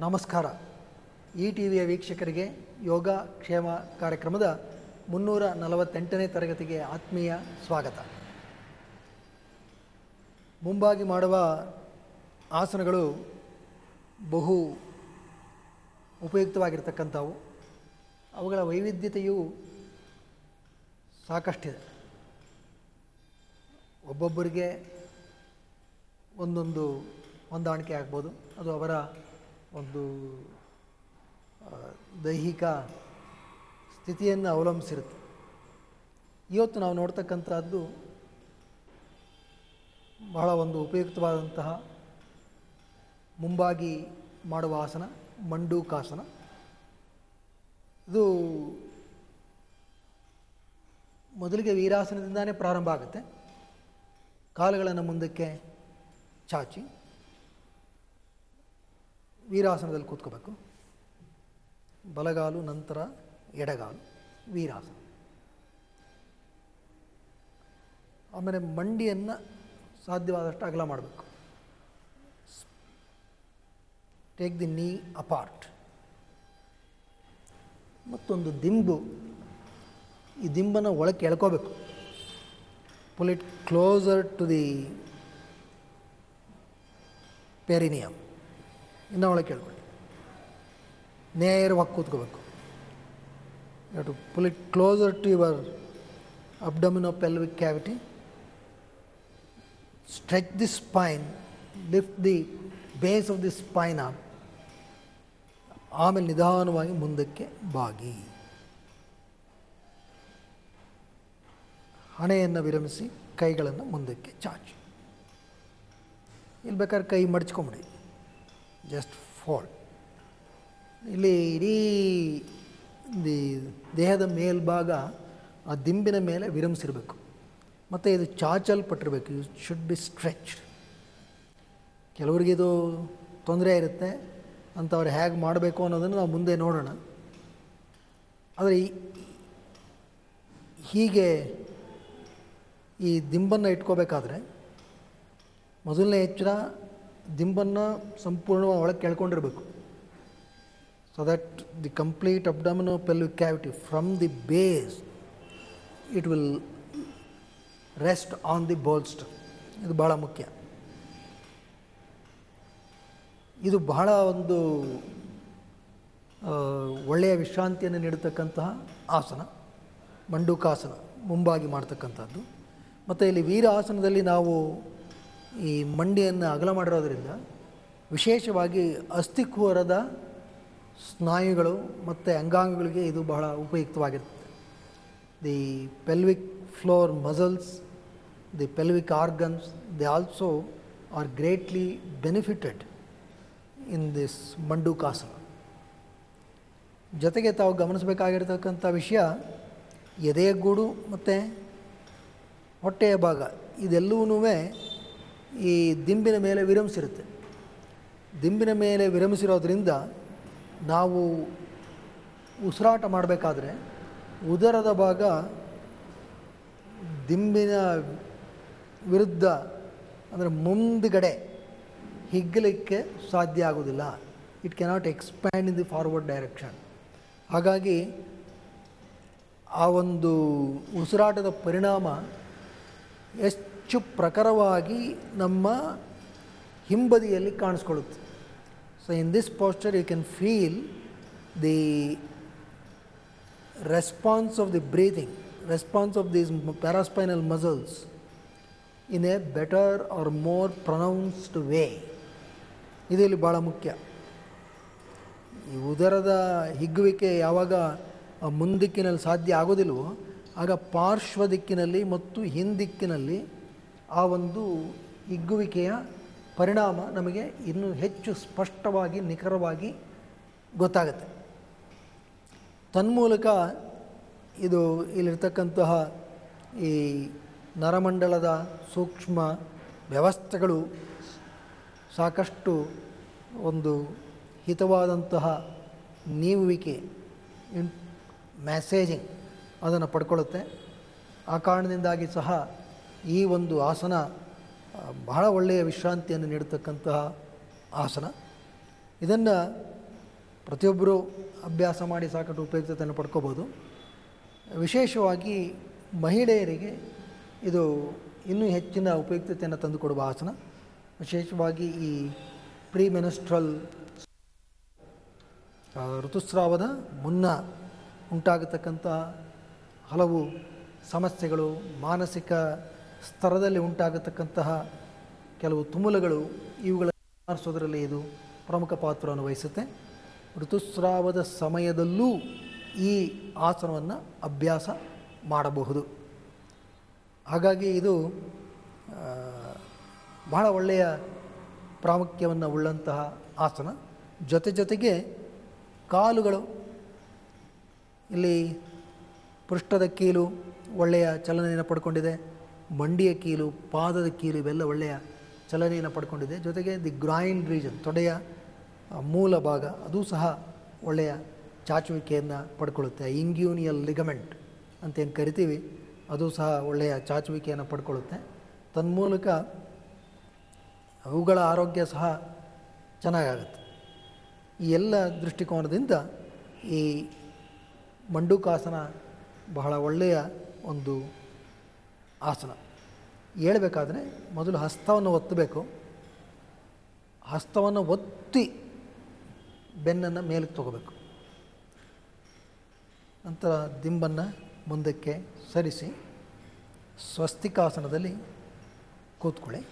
ನಮಸ್ಕಾರ. ಈ ಟಿ ವಿಯ ವೀಕ್ಷಕರಿಗೆ ಯೋಗ ಕ್ಷೇಮ ಕಾರ್ಯಕ್ರಮದ 348ನೇ ತರಗತಿಗೆ ಆತ್ಮೀಯ ಸ್ವಾಗತ. ಮುಂಬಾಗಿ ಮಾಡುವ ಆಸನಗಳು ಬಹು ಉಪಯುಕ್ತವಾಗಿರ್ತಕ್ಕಂಥವು. ಅವುಗಳ ವೈವಿಧ್ಯತೆಯು ಸಾಕಷ್ಟಿದೆ. ಒಬ್ಬೊಬ್ಬರಿಗೆ ಒಂದೊಂದು ಹೊಂದಾಣಿಕೆ ಆಗ್ಬೋದು. ಅದು ಅವರ ಒಂದು ದೈಹಿಕ ಸ್ಥಿತಿಯನ್ನು ಅವಲಂಬಿಸಿರುತ್ತೆ. ಇವತ್ತು ನಾವು ನೋಡ್ತಕ್ಕಂಥದ್ದು ಬಹಳ ಒಂದು ಉಪಯುಕ್ತವಾದಂತಹ ಮುಂಬಾಗಿ ಮಾಡುವ ಆಸನ, ಮಂಡೂಕಾಸನ. ಇದು ಮೊದಲಿಗೆ ವೀರಾಸನದಿಂದಾನೇ ಪ್ರಾರಂಭ ಆಗುತ್ತೆ. ಕಾಲುಗಳನ್ನು ಮುಂದಕ್ಕೆ ಚಾಚಿ ವೀರಾಸನದಲ್ಲಿ ಕೂತ್ಕೋಬೇಕು. ಬಲಗಾಲು ನಂತರ ಎಡಗಾಲು, ವೀರಾಸನ. ಆಮೇಲೆ ಮಂಡಿಯನ್ನು ಸಾಧ್ಯವಾದಷ್ಟು ಅಗಲ ಮಾಡಬೇಕು. Take the knee apart. ಮತ್ತೊಂದು ದಿಂಬು, ಈ ದಿಂಬನ್ನು ಒಳಕ್ಕೆ ಎಳ್ಕೋಬೇಕು. Pull it closer to the perineum. ಇನ್ನು ಒಳಗೆ ಕೇಳ್ಕೊಳ್ಳಿ. ನೇರವಾಗಿ ಕೂತ್ಕೋಬೇಕು. You to pull it closer to your abdominopelvic cavity. Stretch the spine, lift the base of the spine up. ಆಮೇಲೆ ನಿಧಾನವಾಗಿ ಮುಂದಕ್ಕೆ ಬಾಗಿ ಹಣೆಯನ್ನು ವಿರಮಿಸಿ ಕೈಗಳನ್ನು ಮುಂದಕ್ಕೆ ಚಾಚಿ. ಇಲ್ಲಿ ಬೇಕಾದ್ರೆ ಕೈ ಮಡಚ್ಕೊಂಬಿಡಿ. Just fold. ಇಲ್ಲಿ ಇಡೀ ದೇಹದ ಮೇಲ್ಭಾಗ ಆ ದಿಂಬಿನ ಮೇಲೆ ವಿರಮಿಸಿರಬೇಕು. ಮತ್ತು ಇದು ಚಾಚಲ್ಪಟ್ಟಿರಬೇಕು. You should be stretched. ಕೆಲವರಿಗಿದು ತೊಂದರೆ ಇರುತ್ತೆ ಅಂಥವ್ರು ಹೇಗೆ ಮಾಡಬೇಕು ಅನ್ನೋದನ್ನು ನಾವು ಮುಂದೆ ನೋಡೋಣ. ಆದರೆ ಹೀಗೆ ಈ ದಿಂಬನ್ನು ಇಟ್ಕೋಬೇಕಾದ್ರೆ ಮೊದಲನೇ ಎಚ್ಚರ ದಿಂಬನ್ನು ಸಂಪೂರ್ಣವಾಗಿ ಒಳಗೆ ಕೆಳ್ಕೊಂಡಿರಬೇಕು. So that the complete abdominopelvic cavity from the base it will rest on the bolster. ಇದು ಬಹಳ ಮುಖ್ಯ. ಇದು ಬಹಳ ಒಂದು ಒಳ್ಳೆಯ ವಿಶ್ರಾಂತಿಯನ್ನು ನೀಡತಕ್ಕಂತಹ ಆಸನ, ಮಂಡೂಕಾಸನ, ಮುಂಬಾಗಿ ಮಾಡ್ತಕ್ಕಂಥದ್ದು. ಮತ್ತು ಇಲ್ಲಿ ವೀರ ಆಸನದಲ್ಲಿ ನಾವು ಈ ಮಂಡಿಯನ್ನು ಅಗಲ ಮಾಡಿರೋದ್ರಿಂದ ವಿಶೇಷವಾಗಿ ಅಸ್ಥಿಕೂರದ ಸ್ನಾಯುಗಳು ಮತ್ತು ಅಂಗಾಂಗಗಳಿಗೆ ಇದು ಬಹಳ ಉಪಯುಕ್ತವಾಗಿರುತ್ತೆ. The pelvic floor muscles, the pelvic organs, they also are greatly benefited in this Mandukasana. ಜೊತೆಗೆ ತಾವು ಗಮನಿಸಬೇಕಾಗಿರ್ತಕ್ಕಂಥ ವಿಷಯ, ಎದೆಯ ಗೂಡು ಮತ್ತು ಹೊಟ್ಟೆಯ ಭಾಗ ಇದೆಲ್ಲವೂ ಈ ದಿಂಬಿನ ಮೇಲೆ ವಿರಮಿಸಿರುತ್ತೆ. ದಿಂಬಿನ ಮೇಲೆ ವಿರಮಿಸಿರೋದ್ರಿಂದ ನಾವು ಉಸಿರಾಟ ಮಾಡಬೇಕಾದ್ರೆ ಉದರದ ಭಾಗ ದಿಂಬಿನ ವಿರುದ್ಧ ಅಂದರೆ ಮುಂದುಗಡೆ ಹಿಗ್ಗಲಿಕ್ಕೆ ಸಾಧ್ಯ ಆಗೋದಿಲ್ಲ. It cannot expand in the forward direction. ಹಾಗಾಗಿ ಆ ಒಂದು ಉಸಿರಾಟದ ಪರಿಣಾಮ ಹೆಚ್ಚು ಪ್ರಖರವಾಗಿ ನಮ್ಮ ಹಿಂಬದಿಯಲ್ಲಿ ಕಾಣಿಸ್ಕೊಳ್ಳುತ್ತೆ. So in this posture you can feel the response of the breathing, response of these paraspinal muscles in a better or more pronounced way. ಇದು ಇಲ್ಲಿ ಭಾಳ ಮುಖ್ಯ. ಈ ಉದರದ ಹಿಗ್ಗುವಿಕೆ ಯಾವಾಗ ಮುಂದಿಕ್ಕಿನಲ್ಲಿ ಸಾಧ್ಯ ಆಗೋದಿಲ್ವೋ ಆಗ ಪಾರ್ಶ್ವ ದಿಕ್ಕಿನಲ್ಲಿ ಮತ್ತು ಹಿಂದಿಕ್ಕಿನಲ್ಲಿ ಆ ಒಂದು ಹಿಗ್ಗುವಿಕೆಯ ಪರಿಣಾಮ ನಮಗೆ ಇನ್ನೂ ಹೆಚ್ಚು ಸ್ಪಷ್ಟವಾಗಿ ನಿಖರವಾಗಿ ಗೊತ್ತಾಗುತ್ತೆ. ತನ್ಮೂಲಕ ಇದು ಇಲ್ಲಿರ್ತಕ್ಕಂತಹ ಈ ನರಮಂಡಲದ ಸೂಕ್ಷ್ಮ ವ್ಯವಸ್ಥೆಗಳು ಸಾಕಷ್ಟು ಒಂದು ಹಿತವಾದಂತಹ ನೀವುವಿಕೆ, ಮ್ಯಾಸೇಜಿಂಗ್ ಅದನ್ನು ಪಡ್ಕೊಳ್ಳುತ್ತೆ. ಆ ಕಾರಣದಿಂದಾಗಿ ಸಹ ಈ ಒಂದು ಆಸನ ಬಹಳ ಒಳ್ಳೆಯ ವಿಶ್ರಾಂತಿಯನ್ನು ನೀಡತಕ್ಕಂತಹ ಆಸನ. ಇದನ್ನು ಪ್ರತಿಯೊಬ್ಬರೂ ಅಭ್ಯಾಸ ಮಾಡಿ ಸಾಕಷ್ಟು ಉಪಯುಕ್ತತೆಯನ್ನು ಪಡ್ಕೋಬೋದು. ವಿಶೇಷವಾಗಿ ಮಹಿಳೆಯರಿಗೆ ಇದು ಇನ್ನೂ ಹೆಚ್ಚಿನ ಉಪಯುಕ್ತತೆಯನ್ನು ತಂದುಕೊಡುವ ಆಸನ. ವಿಶೇಷವಾಗಿ ಈ ಪ್ರೀಮೆನಸ್ಟ್ರಲ್ ಋತುಸ್ರಾವದ ಮುನ್ನ ಉಂಟಾಗತಕ್ಕಂಥ ಹಲವು ಸಮಸ್ಯೆಗಳು, ಮಾನಸಿಕ ಸ್ತರದಲ್ಲಿ ಉಂಟಾಗತಕ್ಕಂತಹ ಕೆಲವು ತುಮುಲಗಳು, ಇವುಗಳನ್ನು ನಿವಾರಿಸೋದರಲ್ಲಿ ಇದು ಪ್ರಮುಖ ಪಾತ್ರವನ್ನು ವಹಿಸುತ್ತೆ. ಋತುಸ್ರಾವದ ಸಮಯದಲ್ಲೂ ಈ ಆಸನವನ್ನು ಅಭ್ಯಾಸ ಮಾಡಬಹುದು. ಹಾಗಾಗಿ ಇದು ಬಹಳ ಒಳ್ಳೆಯ ಪ್ರಾಮುಖ್ಯವನ್ನು ಉಳ್ಳಂತಹ ಆಸನ. ಜೊತೆಗೆ ಕಾಲುಗಳು, ಇಲ್ಲಿ ಪೃಷ್ಠದ ಕೀಲು ಒಳ್ಳೆಯ ಚಲನೆಯನ್ನು ಪಡ್ಕೊಂಡಿದೆ, ಮಂಡಿಯ ಕೀಲು, ಪಾದದ ಕೀಲು ಇವೆಲ್ಲ ಒಳ್ಳೆಯ ಚಲನೆಯನ್ನು ಪಡ್ಕೊಂಡಿದೆ. ಜೊತೆಗೆ ದಿ ಗ್ರಾಯಿನ್ ರೀಜನ್, ತೊಡೆಯ ಮೂಲ ಭಾಗ, ಅದು ಸಹ ಒಳ್ಳೆಯ ಚಾಚುವಿಕೆಯನ್ನು ಪಡ್ಕೊಳ್ಳುತ್ತೆ. ಇಂಗ್ಯೂನಿಯಲ್ ಲಿಗಮೆಂಟ್ ಅಂತ ಏನು ಕರಿತೀವಿ, ಅದು ಸಹ ಒಳ್ಳೆಯ ಚಾಚುವಿಕೆಯನ್ನು ಪಡ್ಕೊಳ್ಳುತ್ತೆ. ತನ್ಮೂಲಕ ಅವುಗಳ ಆರೋಗ್ಯ ಸಹ ಚೆನ್ನಾಗಾಗುತ್ತೆ. ಈ ಎಲ್ಲ ದೃಷ್ಟಿಕೋನದಿಂದ ಈ ಮಂಡೂಕಾಸನ ಬಹಳ ಒಳ್ಳೆಯ ಒಂದು ಆಸನ. ಏಳಬೇಕಾದ್ರೆ ಮೊದಲು ಹಸ್ತವನ್ನು ಒತ್ತಬೇಕು. ಹಸ್ತವನ್ನು ಒತ್ತಿ ಬೆನ್ನನ್ನು ಮೇಲಕ್ಕೆ ತಗೋಬೇಕು. ನಂತರ ದಿಂಬನ್ನು ಮುಂದಕ್ಕೆ ಸರಿಸಿ ಸ್ವಸ್ತಿಕಾಸನದಲ್ಲಿ ಕೂತ್ಕೊಳ್ಳಿ.